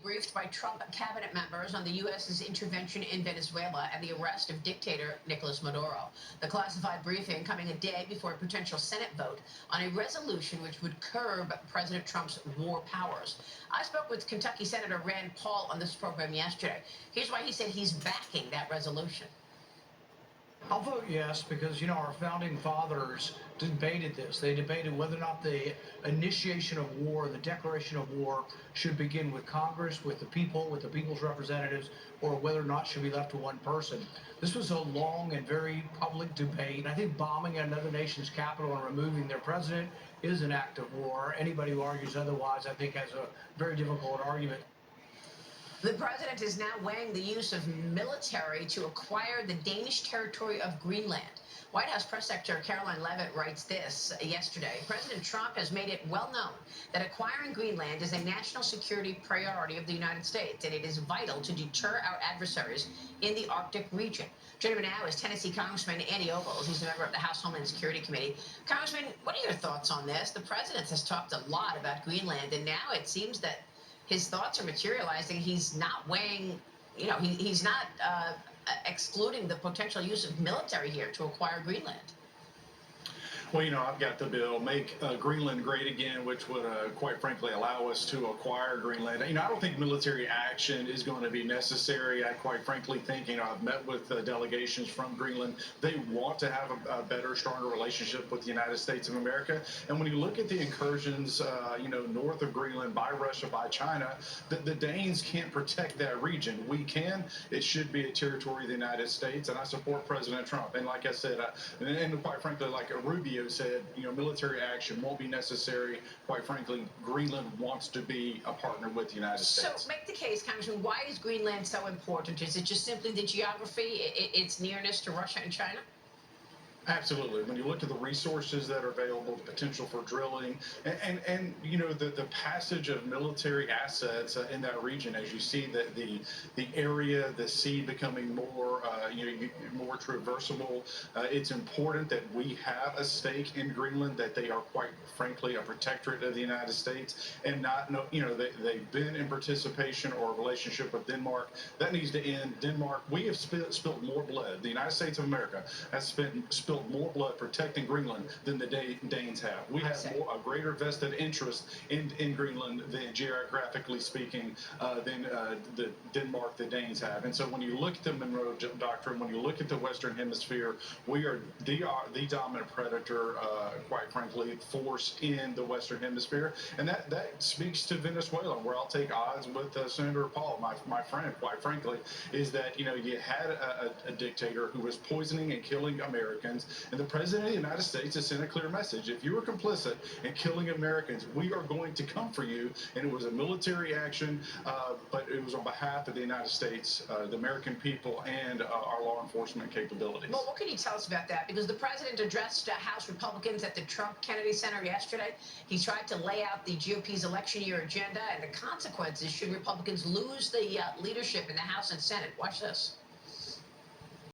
Briefed by Trump cabinet members on the U.S.'s intervention in Venezuela and the arrest of dictator Nicolas Maduro. The classified briefing coming a day before a potential Senate vote on a resolution which would curb President Trump's war powers. I spoke with Kentucky Senator Rand Paul on this program yesterday. Here's why he said he's backing that resolution. I'll vote yes because, our founding fathers debated this. They debated whether or not the initiation of war, the declaration of war, should begin with Congress, with the people, with the people's representatives, or whether or not it should be left to one person. This was a long and very public debate. And I think bombing another nation's capital and removing their president is an act of war. Anybody who argues otherwise, I think, has a very difficult argument. The president is now weighing the use of military to acquire the Danish territory of Greenland. White House Press Secretary Caroline Leavitt writes this yesterday. President Trump has made it well known that acquiring Greenland is a national security priority of the United States, and it is vital to deter our adversaries in the Arctic region. Joining me now is Tennessee Congressman Andy Ogles. He's a member of the House Homeland Security Committee. Congressman, what are your thoughts on this? The president has talked a lot about Greenland, and now it seems that his thoughts are materializing. He's not weighing, he's not excluding the potential use of military here to acquire Greenland. Well, I've got the bill, Make Greenland Great Again, which would, quite frankly, allow us to acquire Greenland. I don't think military action is going to be necessary. I quite frankly think, I've met with delegations from Greenland. They want to have a better, stronger relationship with the United States of America. And when you look at the incursions, north of Greenland by Russia, by China, the Danes can't protect that region. We can. It should be a territory of the United States. And I support President Trump. And like I said, and quite frankly, like Rubio said, military action won't be necessary. Quite frankly, Greenland wants to be a partner with the United States. So make the case, Congressman, why is Greenland so important? Is it just simply the geography, its nearness to Russia and China? Absolutely. When you look at the resources that are available, the potential for drilling, and the passage of military assets in that region, as you see the area, the sea becoming more more traversable, it's important that we have a stake in Greenland, that they are quite frankly a protectorate of the United States, and not they've been in participation or a relationship with Denmark. That needs to end. Denmark, we have spilled more blood. The United States of America has spilled more blood protecting Greenland than the Danes have. We have a greater vested interest in Greenland than, geographically speaking, than the Denmark, the Danes have. And so when you look at the Monroe Doctrine, when you look at the Western Hemisphere, we are the dominant predator, quite frankly, force in the Western Hemisphere. And that speaks to Venezuela, where I'll take odds with Senator Paul, my friend, quite frankly, is that, you had a dictator who was poisoning and killing Americans. And the president of the United States has sent a clear message. If you were complicit in killing Americans, we are going to come for you. And it was a military action, but it was on behalf of the United States, the American people, and our law enforcement capabilities. Well, what can you tell us about that? Because the president addressed House Republicans at the Trump Kennedy Center yesterday. He tried to lay out the GOP's election year agenda and the consequences should Republicans lose the leadership in the House and Senate. Watch this.